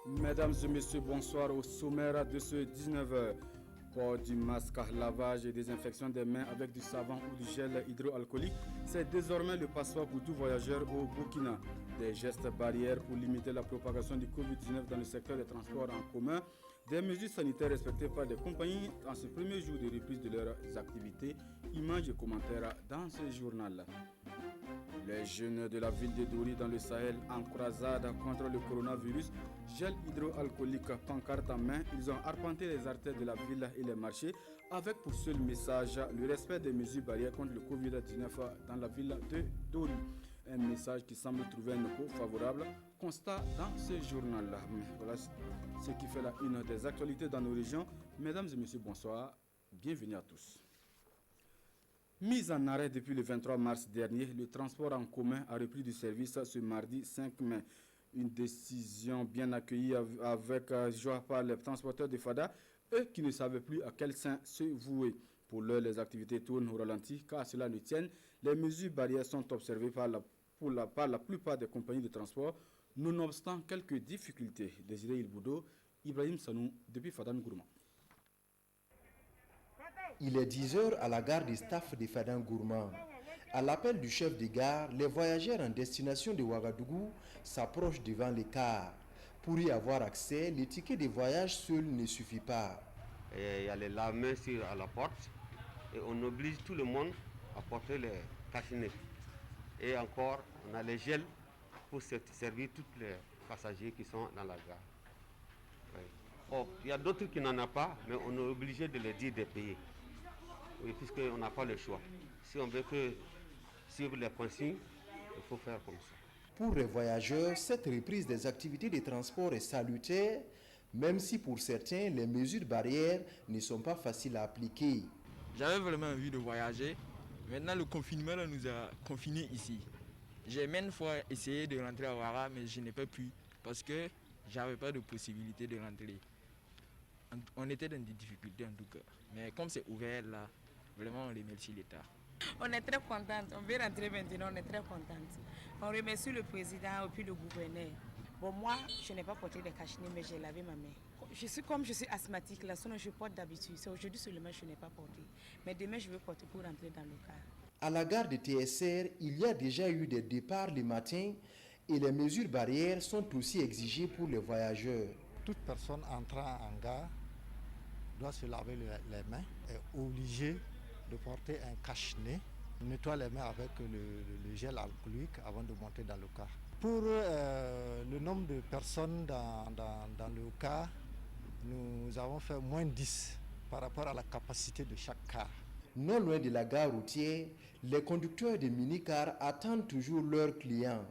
Mesdames et messieurs, bonsoir au sommaire de ce 19h. Port du masque, lavage et désinfection des mains avec du savon ou du gel hydroalcoolique, c'est désormais le passeport pour tout voyageur au Burkina. Des gestes barrières pour limiter la propagation du Covid-19 dans le secteur des transports en commun, des mesures sanitaires respectées par des compagnies en ce premier jour de reprise de leurs activités. Images et commentaires dans ce journal. Les jeunes de la ville de Dori dans le Sahel en croisade contre le coronavirus, gel hydroalcoolique, pancarte en main, ils ont arpenté les artères de la ville et les marchés avec pour seul message le respect des mesures barrières contre le Covid-19 dans la ville de Dori. Un message qui semble trouver un écho favorable, constat dans ce journal. Voilà ce qui fait la une des actualités dans nos régions. Mesdames et messieurs, bonsoir, bienvenue à tous. Mise en arrêt depuis le 23 mars dernier, le transport en commun a repris du service ce mardi 5 mai. Une décision bien accueillie avec joie par les transporteurs de Fada, eux qui ne savaient plus à quel sein se vouer. Pour l'heure, les activités tournent au ralenti car cela ne tienne. Les mesures barrières sont observées par la plupart des compagnies de transport, nonobstant quelques difficultés. Désiré Ilboudo, Ibrahim Sanou, depuis Fadan Gourma. Il est 10 heures à la gare des staff de Fadan Gourma. À l'appel du chef de gare, les voyageurs en destination de Ouagadougou s'approchent devant les cars. Pour y avoir accès, le ticket de voyage seul ne suffit pas. Il y a les lameurs à la porte et on oblige tout le monde à porter les cachinets. Et encore, on a les gels pour servir tous les passagers qui sont dans la gare. Oui. Oh, il y a d'autres qui n'en ont pas, mais on est obligé de les dire de payer. Oui, puisqu'on n'a pas le choix. Si on veut que suivre les consignes, il faut faire comme ça. Pour les voyageurs, cette reprise des activités de transport est salutaire, même si pour certains, les mesures barrières ne sont pas faciles à appliquer. J'avais vraiment envie de voyager. Maintenant, le confinement nous a confinés ici. J'ai maintes fois essayé de rentrer à Ouara, mais je n'ai pas pu parce que j'avais pas de possibilité de rentrer. On était dans des difficultés en tout cas. Mais comme c'est ouvert là, vraiment on remercie l'État. On est très contente, on veut rentrer maintenant, on est très contente. On remercie le président et puis le gouverneur. Bon, moi, je n'ai pas porté de cachinets, mais j'ai lavé ma main. Je suis asthmatique, là, sinon je porte d'habitude. C'est aujourd'hui seulement que je n'ai pas porté. Mais demain, je vais porter pour rentrer dans le car. À la gare de TSR, il y a déjà eu des départs le matin et les mesures barrières sont aussi exigées pour les voyageurs. Toute personne entrant en gare doit se laver les mains, est obligée de porter un cache-nez, nettoie les mains avec le gel alcoolique avant de monter dans le car. Pour le nombre de personnes dans le car, nous avons fait moins 10 par rapport à la capacité de chaque car. Non loin de la gare routière, les conducteurs de mini-cars attendent toujours leurs clients.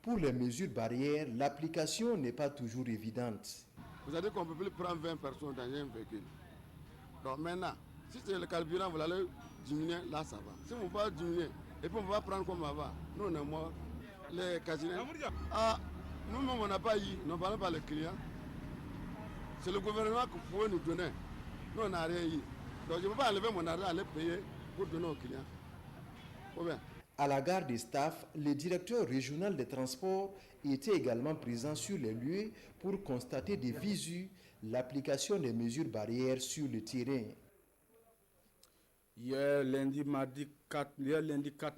Pour les mesures barrières, l'application n'est pas toujours évidente. Vous savez qu'on ne peut plus prendre 20 personnes dans un véhicule. Donc maintenant, si c'est le carburant, vous allez diminuer, là ça va. Si on ne va pas diminuer, et puis on va prendre comme avant, nous on est morts. Les casinos, nous-mêmes on n'a pas eu, nous parlons pas les clients. C'est le gouvernement qui pouvait nous donner. Nous on n'a rien eu. Donc je ne peux pas enlever mon argent, aller payer pour donner aux clients. Combien? À la gare des staff, le directeur régional des transports était également présent sur les lieux pour constater de visu l'application des mesures barrières sur le terrain. Hier lundi 4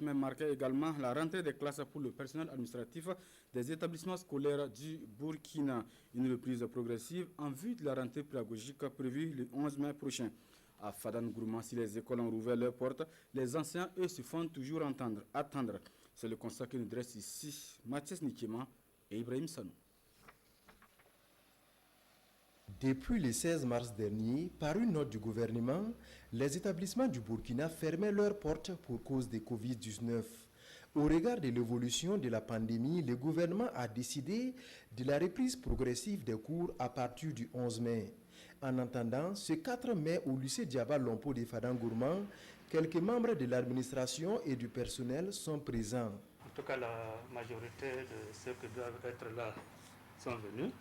mai marquait également la rentrée des classes pour le personnel administratif des établissements scolaires du Burkina. Une reprise progressive en vue de la rentrée pédagogique prévue le 11 mai prochain. À Fadan Gourma, si les écoles ont rouvert leurs portes, les enseignants, eux, se font toujours attendre. C'est le constat que nous dresse ici Mathias Nikema et Ibrahim Sanou. Depuis le 16 mars dernier, par une note du gouvernement, les établissements du Burkina fermaient leurs portes pour cause de Covid-19. Au regard de l'évolution de la pandémie, le gouvernement a décidé de la reprise progressive des cours à partir du 11 mai. En attendant, ce 4 mai au lycée Diaba Lompo de Fadan Gourma, quelques membres de l'administration et du personnel sont présents. En tout cas, la majorité de ceux qui doivent être là sont venus.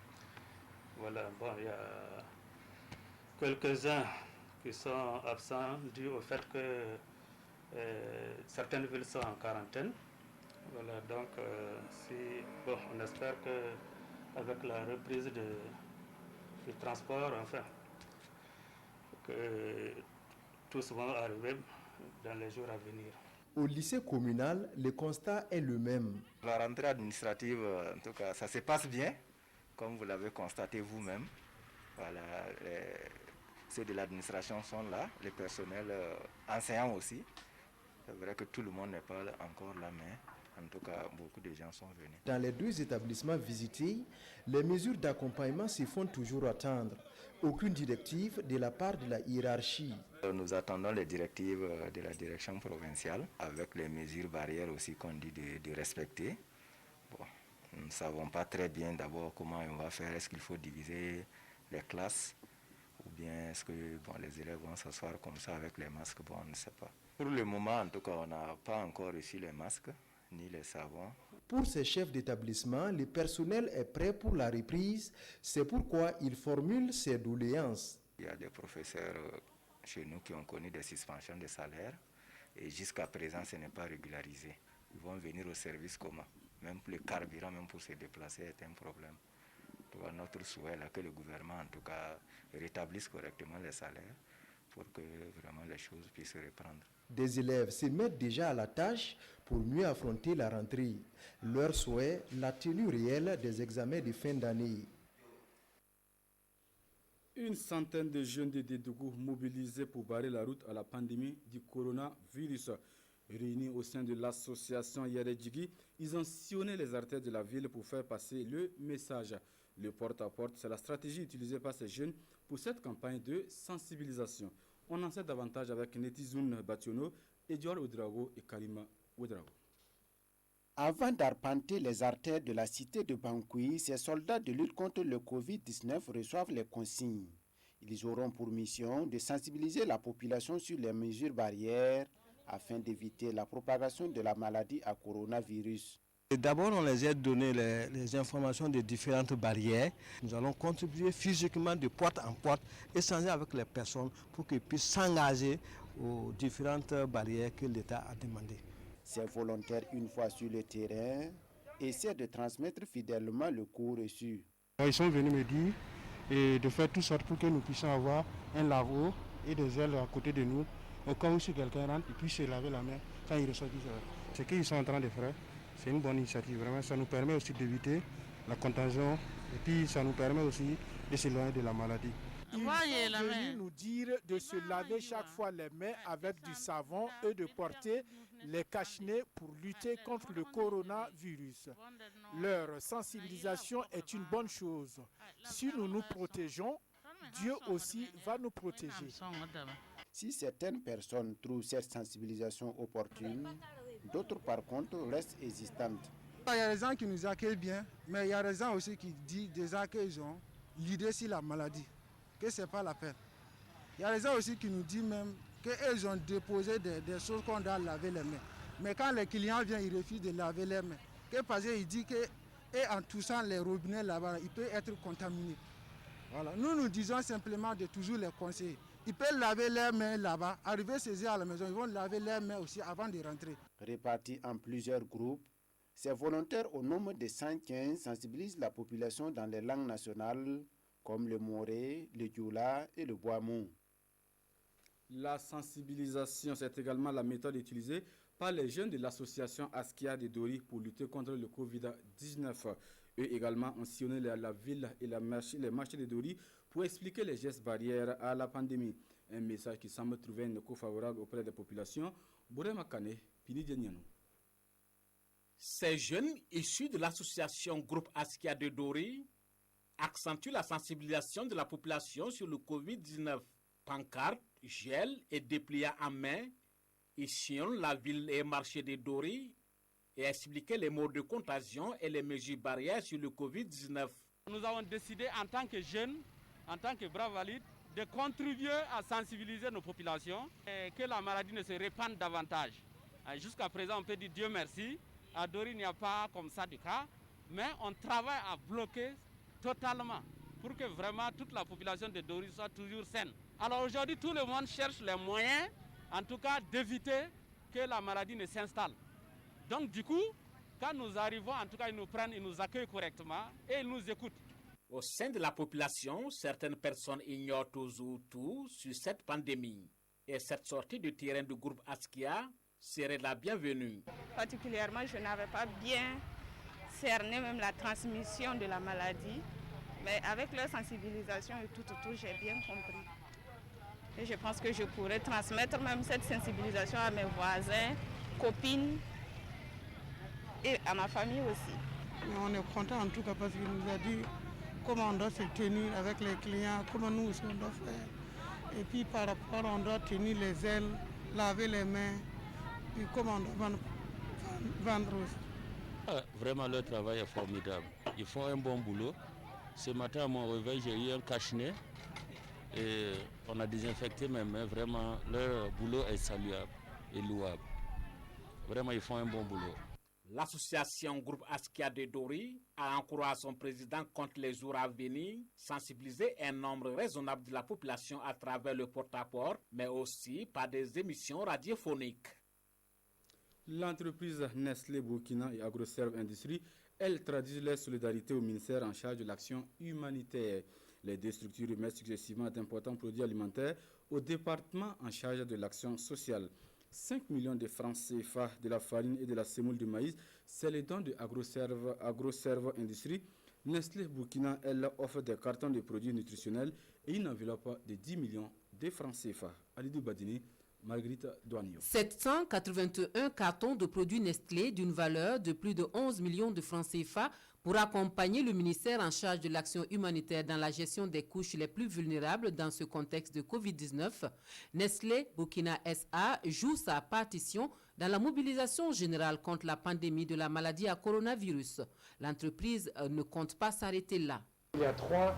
Voilà, bon, il y a quelques-uns qui sont absents dû au fait que certaines villes sont en quarantaine. Voilà, donc on espère que avec la reprise du transport, enfin, que tous vont arriver dans les jours à venir. Au lycée communal, le constat est le même. La rentrée administrative, en tout cas, ça se passe bien, comme vous l'avez constaté vous-même. Voilà, ceux de l'administration sont là, les personnels enseignants aussi. C'est vrai que tout le monde n'est pas encore là, mais en tout cas, beaucoup de gens sont venus. Dans les 2 établissements visités, les mesures d'accompagnement se font toujours attendre. Aucune directive de la part de la hiérarchie. Nous attendons les directives de la direction provinciale, avec les mesures barrières aussi qu'on dit de respecter. Bon, nous ne savons pas très bien d'abord comment on va faire. Est-ce qu'il faut diviser les classes ou bien est-ce que les élèves vont s'asseoir comme ça avec les masques? Bon, on ne sait pas. Pour le moment, en tout cas, on n'a pas encore reçu les masques ni les savons. Pour ces chefs d'établissement, le personnel est prêt pour la reprise. C'est pourquoi ils formulent ces doléances. Il y a des professeurs chez nous qui ont connu des suspensions de salaire et jusqu'à présent, ce n'est pas régularisé. Ils vont venir au service comment? Même le carburant, même pour se déplacer, est un problème. Donc, notre souhait est que le gouvernement, en tout cas, rétablisse correctement les salaires pour que vraiment les choses puissent reprendre. Des élèves se mettent déjà à la tâche pour mieux affronter la rentrée. Leur souhait, la tenue réelle des examens de fin d'année. Une centaine de jeunes de Dédougou mobilisés pour barrer la route à la pandémie du coronavirus. Réunis au sein de l'association Yaredjigui, ils ont sillonné les artères de la ville pour faire passer le message. Le porte-à-porte, c'est la stratégie utilisée par ces jeunes pour cette campagne de sensibilisation. On en sait davantage avec Netizoun Bationo, Edouard Oudrago et Karima Oudrago. Avant d'arpenter les artères de la cité de Bankoui, ces soldats de lutte contre le Covid-19 reçoivent les consignes. Ils auront pour mission de sensibiliser la population sur les mesures barrières afin d'éviter la propagation de la maladie à coronavirus. D'abord, on les a donné les informations des différentes barrières. Nous allons contribuer physiquement de porte en porte, échanger avec les personnes pour qu'ils puissent s'engager aux différentes barrières que l'État a demandées. Ces volontaires, une fois sur le terrain, essaient de transmettre fidèlement le cours reçu. Ils sont venus me dire de faire tout sorte pour que nous puissions avoir un lavabo et des gels à côté de nous. Au cas où si quelqu'un rentre, il puisse se laver la main quand il reçoit du gel. Ce qu'ils sont en train de faire, c'est une bonne initiative. Vraiment, ça nous permet aussi d'éviter la contagion et puis ça nous permet aussi de s'éloigner de la maladie. Ils sont venus nous dire de se laver chaque fois les mains avec du savon et de porter les cache-nez pour lutter contre le coronavirus. Leur sensibilisation est une bonne chose. Si nous nous protégeons, Dieu aussi va nous protéger. Si certaines personnes trouvent cette sensibilisation opportune, d'autres par contre restent hésitantes. Il y a des gens qui nous accueillent bien, mais il y a des gens aussi qui disent déjà qu'ils ont l'idée sur la maladie, que ce n'est pas la peine. Il y a des gens aussi qui nous disent même qu'ils ont déposé des choses qu'on doit laver les mains. Mais quand les clients viennent, ils refusent de laver les mains. Parce qu'ils disent qu'en touchant les robinets là-bas, il peut être contaminé. Voilà. Nous disons simplement de toujours les conseiller. Ils peuvent laver leurs mains là-bas, arriver saisir à la maison, ils vont laver leurs mains aussi avant de rentrer. Répartis en plusieurs groupes, ces volontaires au nombre de 115 sensibilisent la population dans les langues nationales comme le moré, le dioula et le boamou. La sensibilisation, c'est également la méthode utilisée par les jeunes de l'association Askia de Dori pour lutter contre le Covid-19. Eux également ont sillonné la ville et les marchés de Dori pour expliquer les gestes barrières à la pandémie. Un message qui semble trouver un écho favorable auprès des populations. Bourema Kane, Pini Djenianou. Ces jeunes issus de l'association Groupe Askia de Dori accentuent la sensibilisation de la population sur le Covid-19. Pancartes, gel et dépliants en main, ils sillonnent la ville et marché de Dori et expliquer les modes de contagion et les mesures barrières sur le Covid-19. Nous avons décidé en tant que jeunes, en tant que braves valides, de contribuer à sensibiliser nos populations et que la maladie ne se répande davantage. Jusqu'à présent, on peut dire Dieu merci. À Dori, il n'y a pas comme ça de cas, mais on travaille à bloquer totalement pour que vraiment toute la population de Dori soit toujours saine. Alors aujourd'hui, tout le monde cherche les moyens, en tout cas, d'éviter que la maladie ne s'installe. Donc du coup, Quand nous arrivons, en tout cas, ils nous prennent, ils nous accueillent correctement et ils nous écoutent. Au sein de la population, certaines personnes ignorent toujours tout sur cette pandémie. Et cette sortie du terrain du groupe Askia serait la bienvenue. Particulièrement, je n'avais pas bien cerné même la transmission de la maladie. Mais avec leur sensibilisation et tout, j'ai bien compris. Et je pense que je pourrais transmettre même cette sensibilisation à mes voisins, copines et à ma famille aussi. Mais on est content en tout cas parce qu'il nous a dit comment on doit se tenir avec les clients, comment nous aussi on doit faire. Et puis par rapport, on doit tenir les ailes, laver les mains, et comment on doit vendre aussi. Vraiment, leur travail est formidable. Ils font un bon boulot. Ce matin, à mon réveil, j'ai eu un cache-nez et on a désinfecté mes mains. Vraiment, leur boulot est saluable et louable. Vraiment, ils font un bon boulot. L'association Groupe Askia de Dori a encouragé son président contre les jours à venir, sensibiliser un nombre raisonnable de la population à travers le porte-à-porte, mais aussi par des émissions radiophoniques. L'entreprise Nestlé Burkina et AgroServe Industrie, elles traduisent leur solidarité au ministère en charge de l'action humanitaire. Les deux structures remettent successivement d'importants produits alimentaires au département en charge de l'action sociale. 5 millions de francs CFA de la farine et de la semoule de maïs, c'est le don de AgroServe Industrie. Nestlé Burkina, elle offre des cartons de produits nutritionnels et une enveloppe de 10 millions de francs CFA. Alidou Badini, Marguerite Douanio. 781 cartons de produits Nestlé d'une valeur de plus de 11 millions de francs CFA pour accompagner le ministère en charge de l'action humanitaire dans la gestion des couches les plus vulnérables dans ce contexte de Covid-19. Nestlé Burkina SA joue sa partition dans la mobilisation générale contre la pandémie de la maladie à coronavirus. L'entreprise ne compte pas s'arrêter là. Il y a trois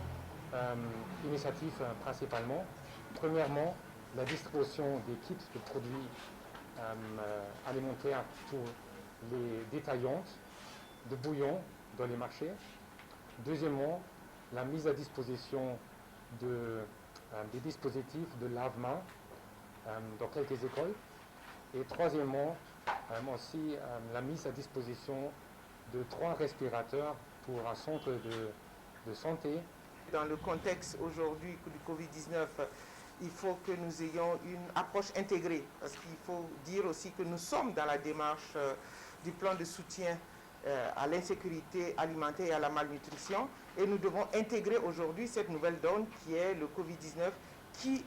initiatives principalement. Premièrement, la distribution des kits de produits alimentaires pour les détaillantes de bouillon dans les marchés. Deuxièmement, la mise à disposition des dispositifs de lave-mains dans quelques écoles. Et troisièmement, aussi la mise à disposition de 3 respirateurs pour un centre de santé. Dans le contexte aujourd'hui du Covid-19, il faut que nous ayons une approche intégrée, parce qu'il faut dire aussi que nous sommes dans la démarche du plan de soutien à l'insécurité alimentaire et à la malnutrition, et nous devons intégrer aujourd'hui cette nouvelle donne qui est le Covid-19, qui,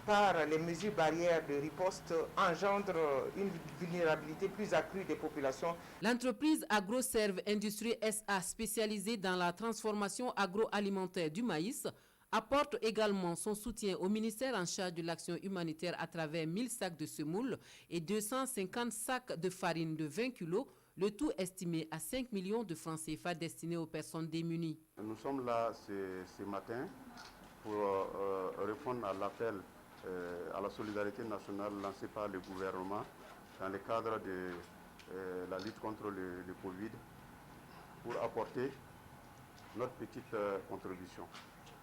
par les mesures barrières de riposte, engendre une vulnérabilité plus accrue des populations. L'entreprise AgroServe Industrie SA, spécialisée dans la transformation agroalimentaire du maïs, apporte également son soutien au ministère en charge de l'action humanitaire à travers 1000 sacs de semoule et 250 sacs de farine de 20 kg, le tout estimé à 5 millions de francs CFA destinés aux personnes démunies. Nous sommes là ce matin pour répondre à l'appel à la solidarité nationale lancée par le gouvernement dans le cadre de la lutte contre le Covid pour apporter notre petite contribution.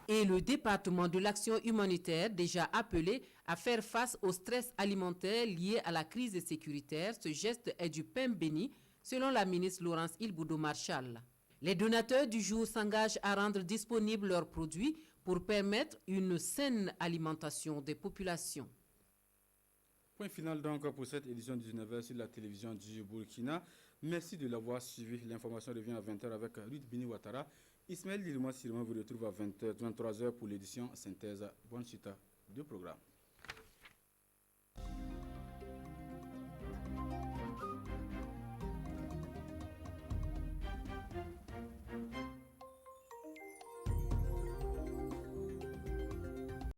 Et le département de l'action humanitaire, déjà appelé à faire face au stress alimentaire lié à la crise sécuritaire, ce geste est du pain béni, selon la ministre Laurence Ilboudou-Marchal. Les donateurs du jour s'engagent à rendre disponibles leurs produits pour permettre une saine alimentation des populations. Point final donc pour cette édition du 19h sur la télévision du Burkina. Merci de l'avoir suivi. L'information revient à 20h avec Ruth Bini Ouattara. Ismaël Dilma Sirma vous retrouve à 23h pour l'édition synthèse. Bonne suite de programme.